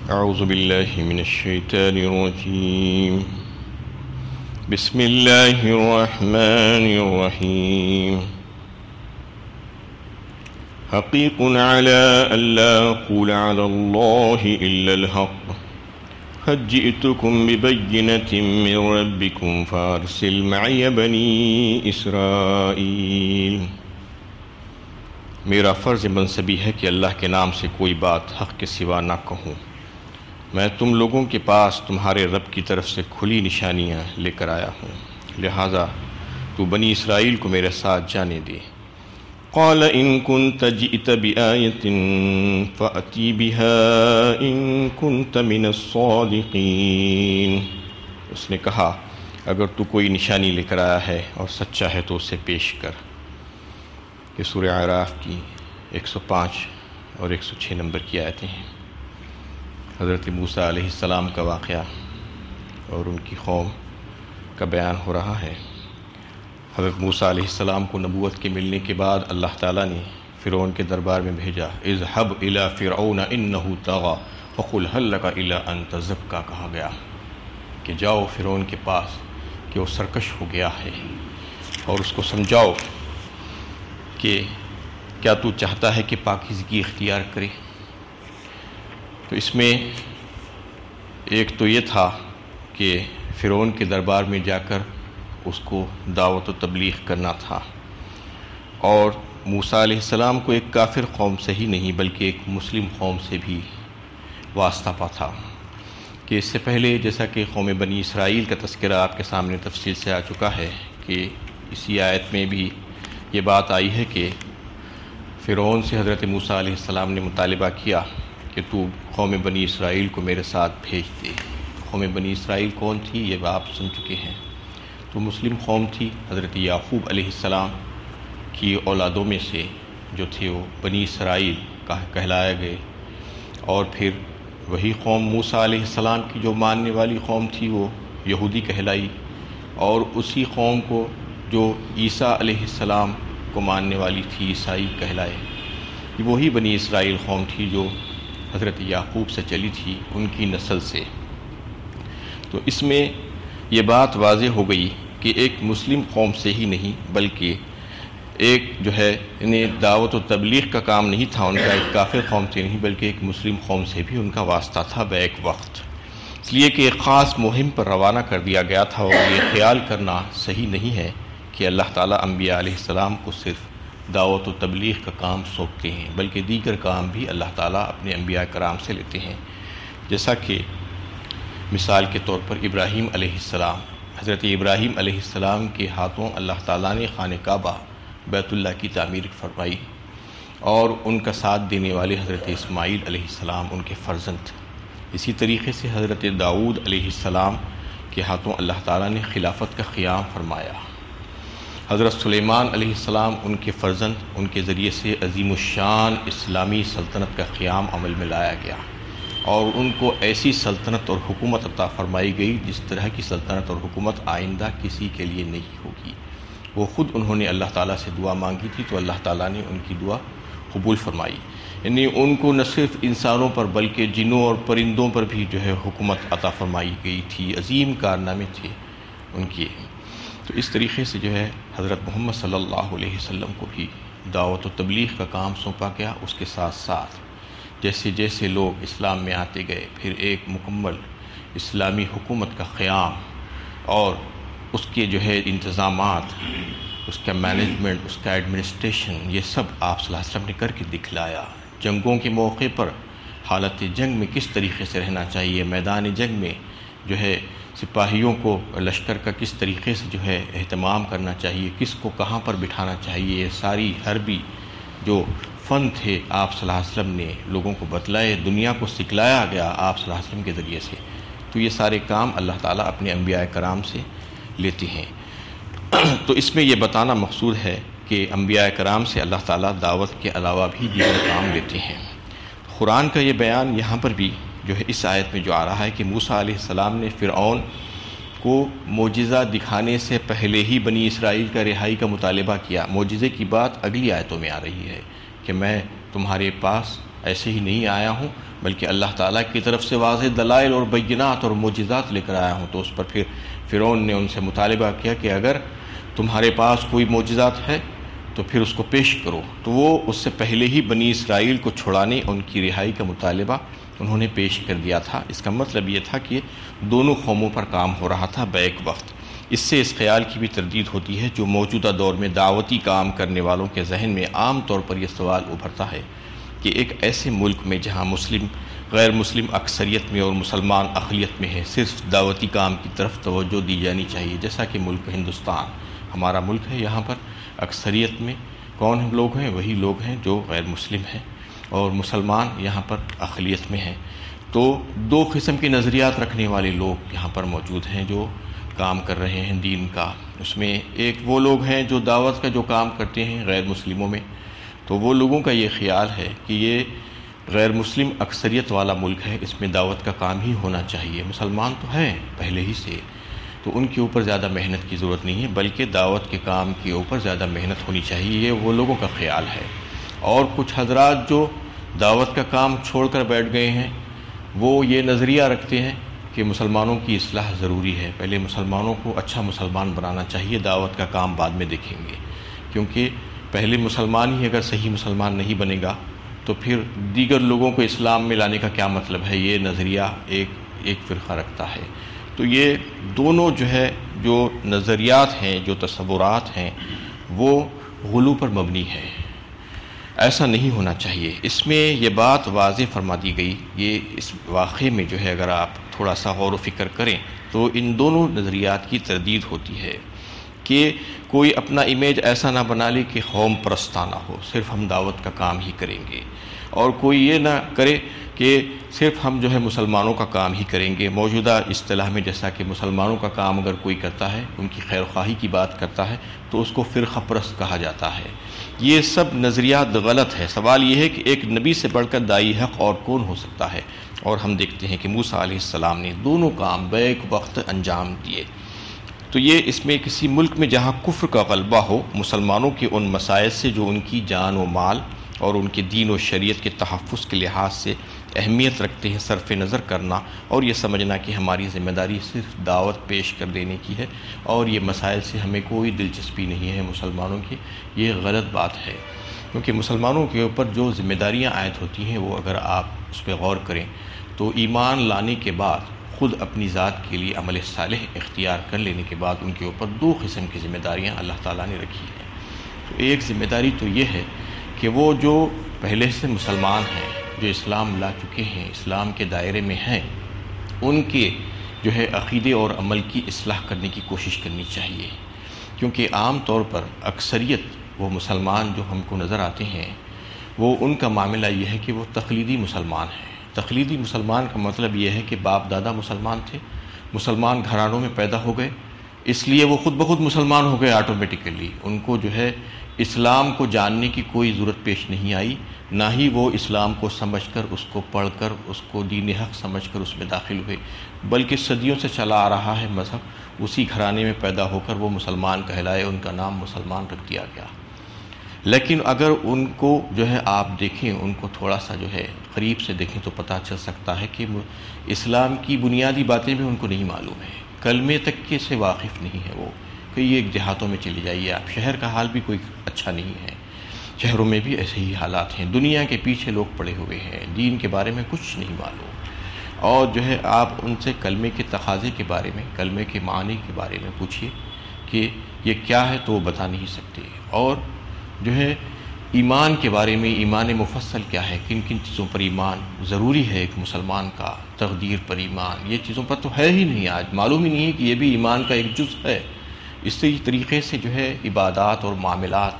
أعوذ بالله من الشيطان الرجيم. بسم الله الرحمن الرحيم. حقيق على ألا أقول على الله إلا الحق. قد جئتكم ببينة من ربكم فأرسل معي بني إسرائيل. میرا فرض منصبی ہے کہ اللہ کے نام سے کوئی بات حق کے سوا نہ کہوں. میں تم لوگوں کے پاس تمہارے رب کی طرف سے کھلی نشانیاں لے کر آیا ہوں، لہٰذا تو بنی اسرائیل کو میرے ساتھ جانے دے. قال ان كنت جئت بآية فأتي بها إن كنت من الصادقين. اس نے کہا اگر تو کوئی نشانی لے کر آیا ہے اور سچا ہے تو اسے پیش کر. یہ سورہ اعراف کی 105 اور 106 نمبر کی آیتیں ہیں. حضرت موسیٰ علیہ السلام کا واقعہ اور ان کی قوم کا بیان ہو رہا ہے. حضرت موسیٰ علیہ السلام کو نبوت کے ملنے کے بعد اللہ تعالیٰ نے فرعون کے دربار میں بھیجا. اذهب الى فرعون انه طغى فقل هل لك الى ان تزكى. کہا گیا کہ جاؤ فرعون کے پاس کہ وہ سرکش ہو گیا ہے اور اس کو سمجھاؤ کہ کیا تو چاہتا ہے کہ پاکیزگی اختیار کرے. تو اس میں ایک تو یہ تھا کہ فرعون کے دربار میں جا کر اس کو دعوت و تبلیغ کرنا تھا، اور موسیٰ علیہ السلام کو ایک کافر قوم سے ہی نہیں بلکہ ایک مسلم قوم سے بھی واسطہ پا تھا. کہ اس سے پہلے جیسا کہ قوم بنی اسرائیل کا تذکرہ آپ کے سامنے تفصیل سے آ چکا ہے کہ اسی آیت میں بھی یہ بات آئی ہے کہ فرعون سے حضرت موسیٰ علیہ السلام نے مطالبہ کیا کہ تو قوم بنی اسرائیل کو میرے ساتھ بھیج دے. قوم بنی اسرائیل کون تھی یہ آپ سن چکے ہیں. تو مسلم قوم تھی. حضرت یعقوب علیہ السلام کی اولادوں میں سے جو تھے وہ بنی اسرائیل کہلایا گئے، اور پھر وہی قوم موسیٰ علیہ السلام کی جو ماننے والی قوم تھی وہ یہودی کہلائی، اور اسی قوم کو جو عیسیٰ علیہ السلام کو ماننے والی تھی عیسائی کہلائے. وہی بنی اسرائیل قوم تھی جو حضرت یعقوب سے چلی تھی، ان کی نسل سے. تو اس میں یہ بات واضح ہو گئی کہ ایک مسلم قوم سے ہی نہیں بلکہ ایک جو ہے انہیں دعوت و تبلیغ کا کام نہیں تھا ان کا، ایک کافر قوم سے نہیں بلکہ ایک مسلم قوم سے بھی ان کا واسطہ تھا بیک وقت. اس لیے کہ ایک خاص مہم پر روانہ کر دیا گیا تھا، اور یہ خیال کرنا صحیح نہیں ہے کہ اللہ تعالیٰ انبیاء علیہ السلام کو صرف دعوت و تبلیغ کا کام سونپتے ہیں بلکہ دیگر کام بھی اللہ تعالیٰ اپنے انبیاء کرام سے لیتے ہیں. جیسا کہ مثال کے طور پر ابراہیم علیہ السلام، حضرت ابراہیم علیہ السلام کے ہاتھوں اللہ تعالیٰ نے خانہ کعبہ بیت اللہ کی تعمیر فرمائی، اور ان کا ساتھ دینے والے حضرت اسماعیل علیہ السلام ان کے فرزند. اسی طریقے سے حضرت داؤد علیہ السلام کے ہاتھوں اللہ تعالیٰ نے خلافت کا قیام فرمایا. حضرت سلیمان علیہ السلام ان کے فرزند، ان کے ذریعے سے عظیم الشان اسلامی سلطنت کا قیام عمل میں لایا گیا، اور ان کو ایسی سلطنت اور حکومت عطا فرمائی گئی جس طرح کی سلطنت اور حکومت آئندہ کسی کے لیے نہیں ہوگی. وہ خود انہوں نے اللہ تعالیٰ سے دعا مانگی تھی تو اللہ تعالیٰ نے ان کی دعا قبول فرمائی. یعنی ان کو نہ صرف انسانوں پر بلکہ جنوں اور پرندوں پر بھی جو ہے حکومت عطا فرمائی گئی تھی. عظیم کارنامے تھے ان کے. تو اس طریقے سے جو ہے حضرت محمد صلی اللہ علیہ وسلم کو بھی دعوت و تبلیغ کا کام سونپا گیا. اس کے ساتھ ساتھ جیسے جیسے لوگ اسلام میں آتے گئے پھر ایک مکمل اسلامی حکومت کا قیام اور اس کے جو ہے انتظامات، اس کا مینجمنٹ، اس کا ایڈمنسٹریشن، یہ سب آپ صلی اللہ علیہ وسلم نے کر کے دکھلایا. جنگوں کے موقع پر حالت جنگ میں کس طریقے سے رہنا چاہیے، میدان جنگ میں جو ہے سپاہیوں کو لشکر کا کس طریقے سے جو ہے اہتمام کرنا چاہیے، کس کو کہاں پر بٹھانا چاہیے، یہ ساری حربی جو فن تھے آپ صلی اللہ علیہ وسلم نے لوگوں کو بتلائے، دنیا کو سکھلایا گیا آپ صلی اللہ علیہ وسلم کے ذریعے سے. تو یہ سارے کام اللہ تعالیٰ اپنے انبیاء کرام سے لیتے ہیں. تو اس میں یہ بتانا مقصود ہے کہ انبیاء کرام سے اللہ تعالیٰ دعوت کے علاوہ بھی دیگر کام لیتے ہیں. قرآن کا یہ بیان یہاں پر بھی جو ہے اس آیت میں جو آ رہا ہے کہ موسیٰ علیہ السلام نے فرعون کو معجزہ دکھانے سے پہلے ہی بنی اسرائیل کا رہائی کا مطالبہ کیا. معجزے کی بات اگلی آیتوں میں آ رہی ہے کہ میں تمہارے پاس ایسے ہی نہیں آیا ہوں، بلکہ اللہ تعالیٰ کی طرف سے واضح دلائل اور بینات اور معجزات لے کر آیا ہوں۔ تو اس پر پھر فرعون نے ان سے مطالبہ کیا کہ اگر تمہارے پاس کوئی معجزات ہے تو پھر اس کو پیش کرو۔ تو وہ اس سے پہلے ہی بنی اسرائیل کو چھڑانے، ان کی رہائی کا مطالبہ انہوں نے پیش کر دیا تھا۔ اس کا مطلب یہ تھا کہ دونوں قوموں پر کام ہو رہا تھا بیک وقت۔ اس سے اس خیال کی بھی تردید ہوتی ہے جو موجودہ دور میں دعوتی کام کرنے والوں کے ذہن میں عام طور پر یہ سوال ابھرتا ہے کہ ایک ایسے ملک میں جہاں مسلم غیر مسلم اکثریت میں اور مسلمان اقلیت میں ہے، صرف دعوتی کام کی طرف توجہ دی جانی چاہیے، جیسا کہ ملک ہندوستان ہمارا ملک ہے۔ یہاں پر اکثریت میں کون لوگ ہیں؟ وہی لوگ ہیں جو غیر مسلم ہیں، اور مسلمان یہاں پر اقلیت میں ہیں۔ تو دو قسم کے نظریات رکھنے والے لوگ یہاں پر موجود ہیں جو کام کر رہے ہیں دین کا۔ اس میں ایک وہ لوگ ہیں جو دعوت کا جو کام کرتے ہیں غیر مسلموں میں، تو وہ لوگوں کا یہ خیال ہے کہ یہ غیر مسلم اکثریت والا ملک ہے، اس میں دعوت کا کام ہی ہونا چاہیے۔ مسلمان تو ہیں پہلے ہی سے، تو ان کے اوپر زیادہ محنت کی ضرورت نہیں ہے، بلکہ دعوت کے کام کے اوپر زیادہ محنت ہونی چاہیے، یہ وہ لوگوں کا خیال ہے۔ اور کچھ حضرات جو دعوت کا کام چھوڑ کر بیٹھ گئے ہیں، وہ یہ نظریہ رکھتے ہیں کہ مسلمانوں کی اصلاح ضروری ہے، پہلے مسلمانوں کو اچھا مسلمان بنانا چاہیے، دعوت کا کام بعد میں دیکھیں گے، کیونکہ پہلے مسلمان ہی اگر صحیح مسلمان نہیں بنے گا تو پھر دیگر لوگوں کو اسلام میں لانے کا کیا مطلب ہے؟ یہ نظریہ ایک فرقہ رکھتا ہے۔ تو یہ دونوں جو نظریات ہیں، جو تصورات ہیں، وہ غلو پر مبنی ہے، ایسا نہیں ہونا چاہیے۔ اس میں یہ بات واضح فرما دی گئی، یہ اس واقعے میں اگر آپ تھوڑا سا غور و فکر کریں تو ان دونوں نظریات کی تردید ہوتی ہے کہ کوئی اپنا امیج ایسا نہ بنا لے کہ قوم پرستانہ ہو، صرف ہم دعوت کا کام ہی کریں گے، اور کوئی یہ نہ کرے کہ صرف ہم مسلمانوں کا کام ہی کریں گے۔ موجودہ اصطلاح میں جیسا کہ مسلمانوں کا کام اگر کوئی کرتا ہے، ان کی خیر خواہی کی بات کرتا ہے، تو اس کو فرقہ پرست کہا جاتا ہے۔ یہ سب نظریات غلط ہے۔ سوال یہ ہے کہ ایک نبی سے بڑھ کر داعی حق اور کون ہو سکتا ہے؟ اور ہم دیکھتے ہیں کہ موسیٰ علیہ السلام نے دونوں کام بیک وقت انجام دیے۔ تو یہ اس میں کسی ملک میں جہاں کفر کا غلبہ ہو، مسلمانوں کے ان مسائل سے جو ان کی جان و مال اور ان کے دین و شریعت کے تحفظ کے لحاظ سے اہمیت رکھتے ہیں، صرف نظر کرنا اور یہ سمجھنا کہ ہماری ذمہ داری صرف دعوت پیش کر دینے کی ہے اور یہ مسائل سے ہمیں کوئی دلچسپی نہیں ہے مسلمانوں کی، یہ غلط بات ہے۔ کیونکہ مسلمانوں کے اوپر جو ذمہ داریاں عائد ہوتی ہیں، وہ اگر آپ اس پہ غور کریں تو ایمان لانے کے بعد خود اپنی ذات کے لیے عمل صالح اختیار کر لینے کے بعد ان کے اوپر دو قسم کی ذمہ داریاں اللہ تعالیٰ نے رکھی ہیں۔ تو ایک ذمہ داری تو یہ ہے کہ وہ جو پہلے سے مسلمان ہیں، جو اسلام لا چکے ہیں، اسلام کے دائرے میں ہیں، ان کے عقیدے اور عمل کی اصلاح کرنے کی کوشش کرنی چاہیے۔ کیونکہ عام طور پر اکثریت وہ مسلمان جو ہم کو نظر آتے ہیں، وہ ان کا معاملہ یہ ہے کہ وہ تقلیدی مسلمان ہیں۔ تقلیدی مسلمان کا مطلب یہ ہے کہ باپ دادا مسلمان تھے، مسلمان گھرانوں میں پیدا ہو گئے، اس لیے وہ خود بخود مسلمان ہو گئے آٹومیٹیکلی۔ ان کو اسلام کو جاننے کی کوئی ضرورت پیش نہیں آئی، نہ ہی وہ اسلام کو سمجھ کر، اس کو پڑھ کر، اس کو دین حق سمجھ کر اس میں داخل ہوئے، بلکہ صدیوں سے چلا آ رہا ہے مذہب، اسی گھرانے میں پیدا ہو کر وہ مسلمان کہلائے، ان کا نام مسلمان رکھ دیا گیا۔ لیکن اگر ان کو آپ دیکھیں، ان کو تھوڑا سا قریب سے دیکھیں تو پتہ چل سکتا ہے کہ اسلام کی بنیادی باتیں بھی ان کو نہیں معلوم ہیں، کلمے تک کے سے واقف نہیں ہے وہ۔ کئی ایک دیہاتوں میں چلے جائیے آپ، شہر کا حال بھی کوئی اچھا نہیں ہے، شہروں میں بھی ایسے ہی حالات ہیں، دنیا کے پیچھے لوگ پڑے ہوئے ہیں، دین کے بارے میں کچھ نہیں معلوم، اور آپ ان سے کلمے کے تقاضے کے بارے میں، کلمے کے معنی کے بارے میں پوچھیے کہ یہ کیا ہے تو وہ بتا نہیں سکتے، اور ایمان کے بارے میں، ایمان مفصل کیا ہے، کن کن چیزوں پر ایمان ضروری ہے ایک مسلمان کا، تقدیر پر ایمان، یہ چیزوں پر تو ہے ہی نہیں، آج معلوم ہی نہیں ہے کہ یہ بھی ایمان کا ایک جز ہے۔ اسی طریقے سے عبادات اور معاملات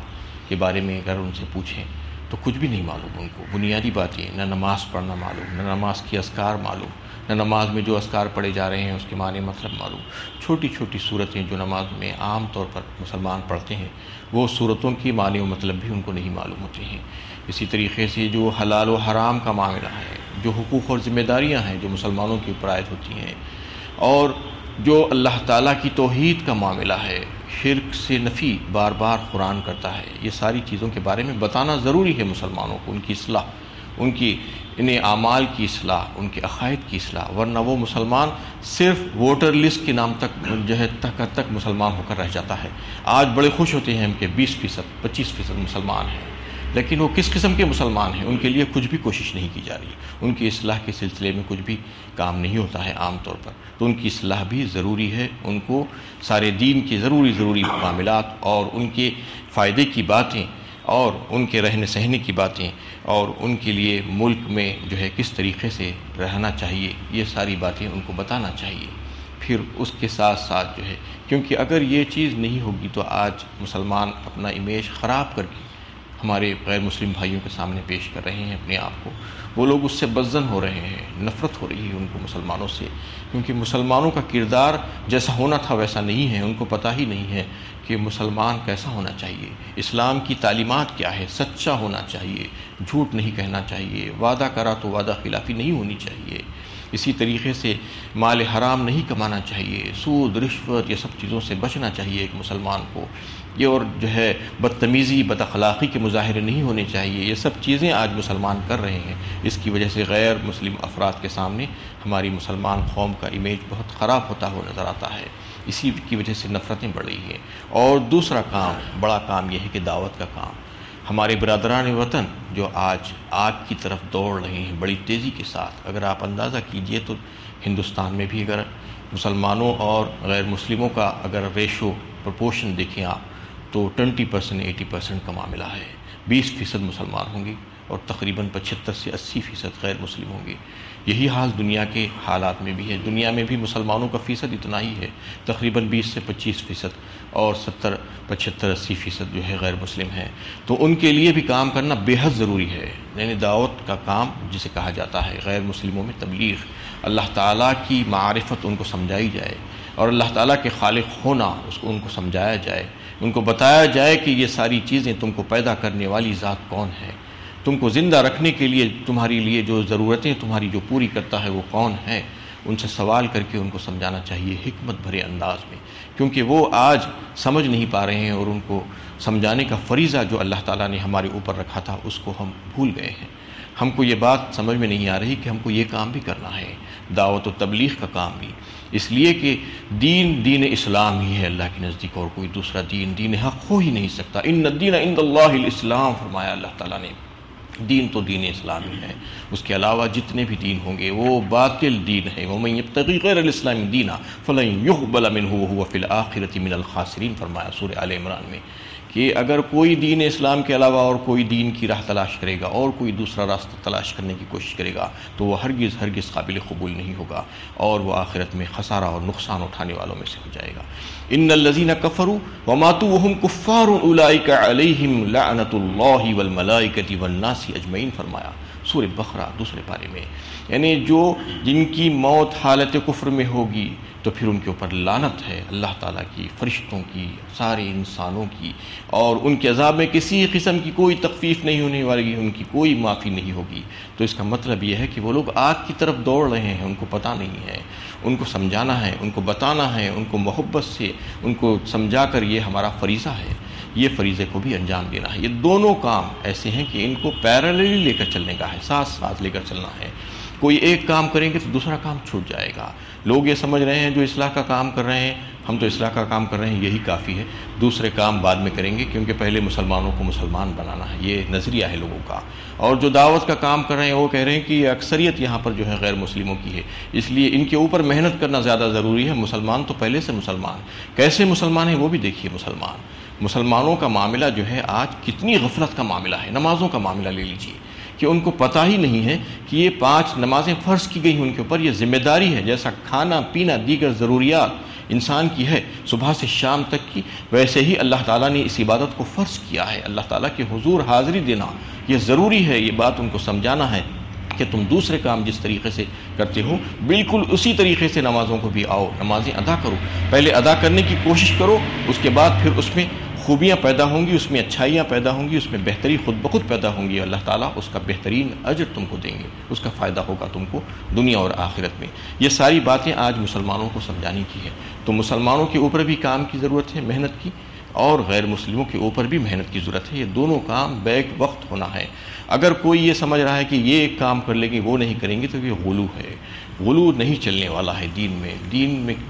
کے بارے میں اگر ان سے پوچھیں تو کچھ بھی نہیں معلوم ان کو، بنیادی باتیں، نہ نماز پڑھنا معلوم، نہ نماز کی اذکار معلوم، نہ نماز میں جو اذکار پڑھے جا رہے ہیں اس کے معنی مطلب معلوم، چھوٹی چھوٹی صورتیں جو نماز میں عام طور پر مسلمان پڑھتے ہیں، وہ صورتوں کی معنی و مطلب بھی ان کو نہیں معلوم ہوتے ہیں۔ اسی طریقے سے جو حلال و حرام کا معاملہ ہے، جو حقوق اور ذمہ داریاں ہیں جو مسلمانوں کے اوپر عائد ہوتی ہیں، اور جو اللہ تعالیٰ کی توحید کا معاملہ ہے، شرک سے نفی بار بار قرآن کرتا ہے، یہ ساری چیزوں کے بارے میں بتانا ضروری ہے مسلمانوں کو، ان کی اصلاح انہیں اعمال کی اصلاح، ان کے عقائد کی اصلاح، ورنہ وہ مسلمان صرف ووٹر لسٹ کے نام تک تک مسلمان ہو کر رہ جاتا ہے۔ آج بڑے خوش ہوتے ہیں ہم کہ 20%، 25% مسلمان ہیں، لیکن وہ کس قسم کے مسلمان ہیں؟ ان کے لیے کچھ بھی کوشش نہیں کی جا رہی، ان کی اصلاح کے سلسلے میں کچھ بھی کام نہیں ہوتا ہے عام طور پر۔ تو ان کی اصلاح بھی ضروری ہے، ان کو سارے دین کے ضروری معاملات اور ان کے فائدے کی باتیں اور ان کے رہنے سہنے کی باتیں اور ان کے لیے ملک میں جو ہے کس طریقے سے رہنا چاہیے، یہ ساری باتیں ان کو بتانا چاہیے۔ پھر اس کے ساتھ ساتھ جو ہے، کیونکہ اگر یہ چیز نہیں ہوگی تو آج مسلمان اپنا امیج خراب کر کے ہمارے غیر مسلم بھائیوں کے سامنے پیش کر رہے ہیں اپنے آپ کو۔ وہ لوگ اس سے بدظن ہو رہے ہیں، نفرت ہو رہی ہے ان کو مسلمانوں سے، کیونکہ مسلمانوں کا کردار جیسا ہونا تھا ویسا نہیں ہے۔ ان کو پتہ ہی نہیں ہے کہ مسلمان کیسا ہونا چاہیے، اسلام کی تعلیمات کیا ہے، سچا ہونا چاہیے، جھوٹ نہیں کہنا چاہیے، وعدہ کرا تو وعدہ خلافی نہیں ہونی چاہیے، اسی طریقے سے مال حرام نہیں کمانا چاہیے، سود، رشوت، یہ سب چیزوں سے بچنا چاہیے ایک مسلمان کو، یہ اور جو ہے بدتمیزی، بد اخلاقی کے مظاہرے نہیں ہونے چاہیے۔ یہ سب چیزیں آج مسلمان کر رہے ہیں، اس کی وجہ سے غیر مسلم افراد کے سامنے ہماری مسلمان قوم کا امیج بہت خراب ہوتا ہوا نظر آتا ہے، اسی کی وجہ سے نفرتیں بڑھ رہی ہیں۔ اور دوسرا کام، بڑا کام یہ ہے کہ دعوت کا کام۔ ہمارے برادران وطن جو آج آگ کی طرف دوڑ رہے ہیں بڑی تیزی کے ساتھ، اگر آپ اندازہ کیجئے تو ہندوستان میں بھی اگر مسلمانوں اور غیر مسلموں کا اگر ریشو پرپورشن دیکھیں آپ تو 20% 80% کا معاملہ ہے، 20% مسلمان ہوں گے اور تقریباً 75 سے 80% غیر مسلم ہوں گے۔ یہی حال دنیا کے حالات میں بھی ہے، دنیا میں بھی مسلمانوں کا فیصد اتنا ہی ہے، تقریباً 20 سے 25% اور 70 75 80% جو ہے غیر مسلم ہیں۔ تو ان کے لیے بھی کام کرنا بے حد ضروری ہے، یعنی دعوت کا کام جسے کہا جاتا ہے، غیر مسلموں میں تبلیغ، اللہ تعالیٰ کی معرفت ان کو سمجھائی جائے اور اللہ تعالیٰ کے خالق ہونا اس کو ان کو سمجھایا جائے، ان کو بتایا جائے کہ یہ ساری چیزیں تم کو پیدا کرنے والی ذات کون ہے، تم کو زندہ رکھنے کے لیے تمہاری لیے جو ضرورتیں تمہاری جو پوری کرتا ہے وہ کون ہے۔ ان سے سوال کر کے ان کو سمجھانا چاہیے حکمت بھرے انداز میں، کیونکہ وہ آج سمجھ نہیں پا رہے ہیں اور ان کو سمجھانے کا فریضہ جو اللہ تعالیٰ نے ہمارے اوپر رکھا تھا اس کو ہم بھول گئے ہیں۔ ہم کو یہ بات سمجھ میں نہیں آ رہی کہ ہم کو یہ کام بھی کرنا ہے، دعوت و تبلیغ کا کام بھی، اس لیے کہ دین اسلام ہی ہے اللہ کے نزدیک، اور کوئی دوسرا دین حق ہو ہی نہیں سکتا۔ ان الدین عند اللہ الاسلام فرمایا اللہ تعالیٰ نے، دین تو دین اسلام ہی ہے، اس کے علاوہ جتنے بھی دین ہوں گے وہ باطل دین ہے۔ وَمَن يَبْتَغِ غَيْرَ الْإِسْلَامِ دِينًا فَلَن يُقْبَلَ مِنْهُ وَهُوَ فِي الْآخِرَةِ مِنَ الْخَاسِرِينَ فرمایا سورہ آل عمران میں، کہ اگر کوئی دین اسلام کے علاوہ اور کوئی دین کی راہ تلاش کرے گا اور کوئی دوسرا راستہ تلاش کرنے کی کوشش کرے گا تو وہ ہرگز قابل قبول نہیں ہوگا اور وہ آخرت میں خسارہ اور نقصان اٹھانے والوں میں سے ہو جائے گا۔ ان الذین کفروا وماتوا وهم کفار اولئک علیہم لعنۃ اللہ والملائکۃ والناس اجمعین فرمایا سورہ بقرہ دوسرے پارے میں، یعنی جن کی موت حالت کفر میں ہوگی تو پھر ان کے اوپر لعنت ہے اللہ تعالیٰ کی، فرشتوں کی، سارے انسانوں کی، اور ان کے عذاب میں کسی قسم کی کوئی تخفیف نہیں ہونے والی، ان کی کوئی معافی نہیں ہوگی۔ تو اس کا مطلب یہ ہے کہ وہ لوگ آگ کی طرف دوڑ رہے ہیں، ان کو پتہ نہیں ہے، ان کو سمجھانا ہے، ان کو بتانا ہے، ان کو محبت سے ان کو سمجھا کر یہ ہمارا فریضہ ہے، یہ فریضے کو بھی انجام دینا ہے۔ یہ دونوں کام ایسے ہیں کہ ان کو پیرللی لے کر چلنے کا ہے، ساتھ ساتھ لے کر چلنا ہے۔ کوئی ایک کام کریں گے تو دوسرا کام چھوٹ جائے گا۔ لوگ یہ سمجھ رہے ہیں جو اصلاح کا کام کر رہے ہیں، ہم تو اصلاح کا کام کر رہے ہیں یہی کافی ہے، دوسرے کام بعد میں کریں گے کیونکہ پہلے مسلمانوں کو مسلمان بنانا ہے، یہ نظریہ ہے لوگوں کا۔ اور جو دعوت کا کام کر رہے ہیں وہ کہہ رہے ہیں کہ یہ اکثریت یہاں پر جو ہے غیر مسلموں کی ہے، اس لیے ان کے اوپر محنت کرنا زیادہ ضروری ہے۔ مسلمان تو پہلے سے مسلمان، کیسے مسلمان ہیں وہ بھی دیکھیے۔ مسلمانوں کا معاملہ جو ہے آج کتنی غفلت کا معاملہ ہے۔ نمازوں کا معاملہ لے لیجیے کہ ان کو پتہ ہی نہیں ہے کہ یہ 5 نمازیں فرض کی گئی ہیں ان کے اوپر، یہ ذمہ داری ہے، جیسا کھانا پینا دیگر ضروریات انسان کی ہے صبح سے شام تک کی، ویسے ہی اللہ تعالیٰ نے اس عبادت کو فرض کیا ہے۔ اللہ تعالیٰ کے حضور حاضری دینا یہ ضروری ہے، یہ بات ان کو سمجھانا ہے کہ تم دوسرے کام جس طریقے سے کرتے ہو بالکل اسی طریقے سے نمازوں کو بھی آؤ، نمازیں ادا کرو، پہلے ادا کرنے کی کوشش کرو، اس کے بعد پھر اس میں خوبیاں پیدا ہوں گی، اس میں اچھائیاں پیدا ہوں گی، اس میں بہتری خود بخود پیدا ہوں گی، اللہ تعالیٰ اس کا بہترین اجر تم کو دیں گے، اس کا فائدہ ہوگا تم کو دنیا اور آخرت میں۔ یہ ساری باتیں آج مسلمانوں کو سمجھانے کی ہے، تو مسلمانوں کے اوپر بھی کام کی ضرورت ہے، محنت کی، اور غیر مسلموں کے اوپر بھی محنت کی ضرورت ہے۔ یہ دونوں کام بیک وقت ہونا ہے۔ اگر کوئی یہ سمجھ رہا ہے کہ یہ ایک کام کر لیں گے وہ نہیں کریں گے تو یہ غلو ہے، غلو نہیں چلنے والا ہے دین میں۔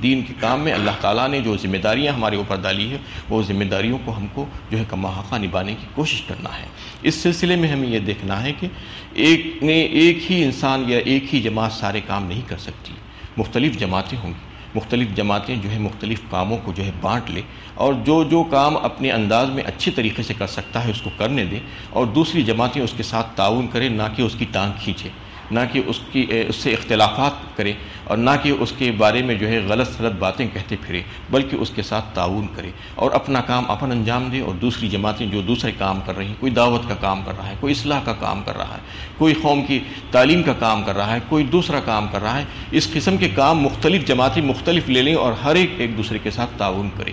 دین کے کام میں اللہ تعالیٰ نے جو ذمہ داریاں ہمارے اوپر ڈالی ہے وہ ذمہ داریوں کو ہم کو جو ہے کما حقہ نبھانے کی کوشش کرنا ہے۔ اس سلسلے میں ہمیں یہ دیکھنا ہے کہ ایک ہی انسان یا ایک ہی جماعت سارے کام نہیں کر سکتی، مختلف جماعتیں ہوں گی، مختلف جماعتیں جو ہے مختلف کاموں کو جو ہے بانٹ لے، اور جو کام اپنے انداز میں اچھے طریقے سے کر سکتا ہے اس کو کرنے دے، اور دوسری جماعتیں اس کے ساتھ تعاون کریں، نہ کہ اس کی ٹانگ کھینچے، نہ کہ اس سے اختلافات کرے، اور نہ کہ اس کے بارے میں جو ہے غلط باتیں کہتے پھرے، بلکہ اس کے ساتھ تعاون کرے اور اپنا کام اپن انجام دے، اور دوسری جماعتیں جو دوسرے کام کر رہی ہیں، کوئی دعوت کا کام کر رہا ہے، کوئی اصلاح کا کام کر رہا ہے، کوئی قوم کی تعلیم کا کام کر رہا ہے، کوئی دوسرا کام کر رہا ہے، اس قسم کے کام مختلف جماعتیں مختلف لے لیں اور ہر ایک دوسرے کے ساتھ تعاون کرے،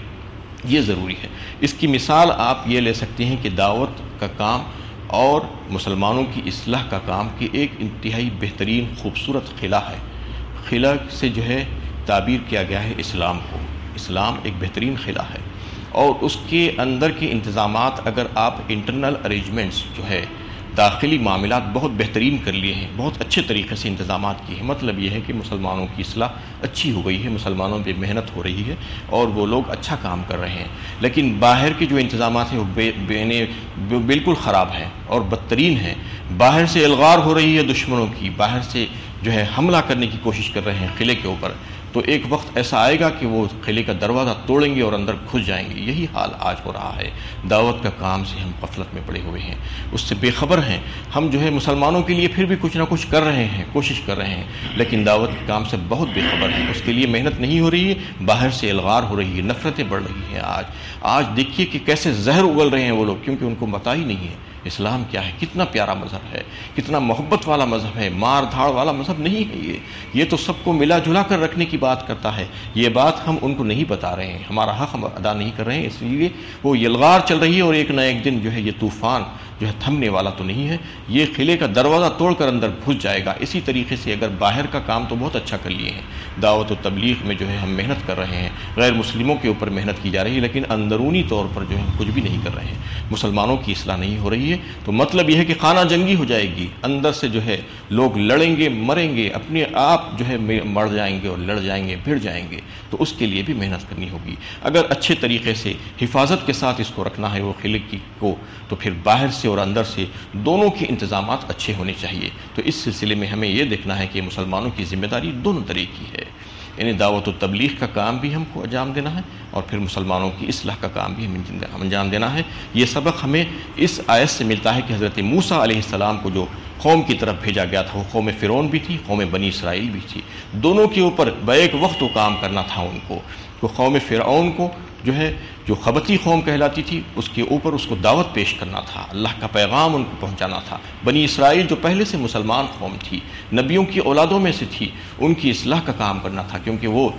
یہ ضروری ہے۔ اس کی مثال آپ یہ لے سکتے ہیں کہ دعوت کا کام اور مسلمانوں کی اصلاح کا کام کی ایک انتہائی بہترین خوبصورت خلا ہے۔ خلا سے جو ہے تعبیر کیا گیا ہے اسلام کو، اسلام ایک بہترین خلا ہے، اور اس کے اندر کے انتظامات اگر آپ انٹرنل ارینجمنٹس جو ہے داخلی معاملات بہت بہترین کر لیے ہیں، بہت اچھے طریقے سے انتظامات کیے ہیں، مطلب یہ ہے کہ مسلمانوں کی اصلاح اچھی ہو گئی ہے، مسلمانوں پہ محنت ہو رہی ہے اور وہ لوگ اچھا کام کر رہے ہیں، لیکن باہر کے جو انتظامات ہیں وہ بالکل خراب ہیں اور بدترین ہیں۔ باہر سے الغار ہو رہی ہے دشمنوں کی، باہر سے جو ہے حملہ کرنے کی کوشش کر رہے ہیں قلعے کے اوپر، تو ایک وقت ایسا آئے گا کہ وہ قلعے کا دروازہ توڑیں گے اور اندر گھس جائیں گے۔ یہی حال آج ہو رہا ہے۔ دعوت کا کام سے ہم غفلت میں پڑے ہوئے ہیں، اس سے بے خبر ہیں۔ ہم جو ہے مسلمانوں کے لیے پھر بھی کچھ نہ کچھ کر رہے ہیں، کوشش کر رہے ہیں، لیکن دعوت کے کام سے بہت بے خبر ہیں، اس کے لیے محنت نہیں ہو رہی ہے، باہر سے الغار ہو رہی ہے، نفرتیں بڑھ رہی ہیں۔ آج دیکھیے کہ کیسے زہر اگل رہے ہیں وہ لوگ، کیونکہ ان کو پتہ ہی نہیں ہے اسلام کیا ہے، کتنا پیارا مذہب ہے، کتنا محبت والا مذہب ہے، مار دھاڑ والا مذہب نہیں ہے یہ تو سب کو ملا جلا کر رکھنے کی بات کرتا ہے۔ یہ بات ہم ان کو نہیں بتا رہے ہیں، ہمارا حق ہم ادا نہیں کر رہے ہیں، اس لیے وہ یلغار چل رہی ہے، اور ایک نہ ایک دن جو ہے یہ طوفان جو ہے تھمنے والا تو نہیں ہے، یہ قلعے کا دروازہ توڑ کر اندر گھس جائے گا۔ اسی طریقے سے اگر باہر کا کام تو بہت اچھا کر لیے ہیں، دعوت و تبلیغ میں جو ہے ہم محنت کر رہے ہیں، غیر مسلموں کے اوپر محنت کی جا رہی ہے، لیکن اندرونی طور پر جو ہے ہم کچھ بھی نہیں کر رہے ہیں، مسلمانوں کی اصلاح نہیں ہو رہی ہے، تو مطلب یہ ہے کہ خانہ جنگی ہو جائے گی، اندر سے جو ہے لوگ لڑیں گے، مریں گے، اپنے آپ جو ہے مر جائیں گے اور لڑ جائیں گے، بھڑ جائیں گے، تو اس کے لیے بھی محنت کرنی ہوگی۔ اگر اچھے طریقے سے حفاظت کے ساتھ اس کو رکھنا ہے وہ قلعے کو، تو پھر باہر سے اور اندر سے دونوں کے انتظامات اچھے ہونے چاہیے۔ تو اس سلسلے میں ہمیں یہ دیکھنا ہے کہ مسلمانوں کی ذمہ داری دونوں طرح کی ہے، یعنی دعوت و تبلیغ کا کام بھی ہم کو انجام دینا ہے، اور پھر مسلمانوں کی اصلاح کا کام بھی ہم انجام دینا ہے۔ یہ سبق ہمیں اس آیت سے ملتا ہے کہ حضرت موسیٰ علیہ السلام کو جو قوم کی طرف بھیجا گیا تھا وہ قوم فرعون بھی تھی، قوم بنی اسرائیل بھی تھی، دونوں کے اوپر بیک وقت وہ کام کرنا تھا ان کو۔ تو قوم فرعون کو جو ہے جو خبتی قوم کہلاتی تھی، اس کے اوپر اس کو دعوت پیش کرنا تھا، اللہ کا پیغام ان کو پہنچانا تھا۔ بنی اسرائیل جو پہلے سے مسلمان قوم تھی، نبیوں کی اولادوں میں سے تھی، ان کی اصلاح کا کام کرنا تھا، کیونکہ وہ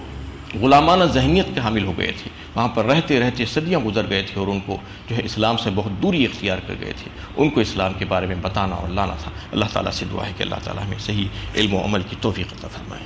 غلامانہ ذہنیت کے حامل ہو گئے تھے، وہاں پر رہتے رہتے صدیاں گزر گئے تھے، اور ان کو جو ہے اسلام سے بہت دوری اختیار کر گئے تھے، ان کو اسلام کے بارے میں بتانا اور لانا تھا۔ اللہ تعالیٰ سے دعا ہے کہ اللہ تعالیٰ ہمیں صحیح علم و عمل کی توفیق عطا فرمائے۔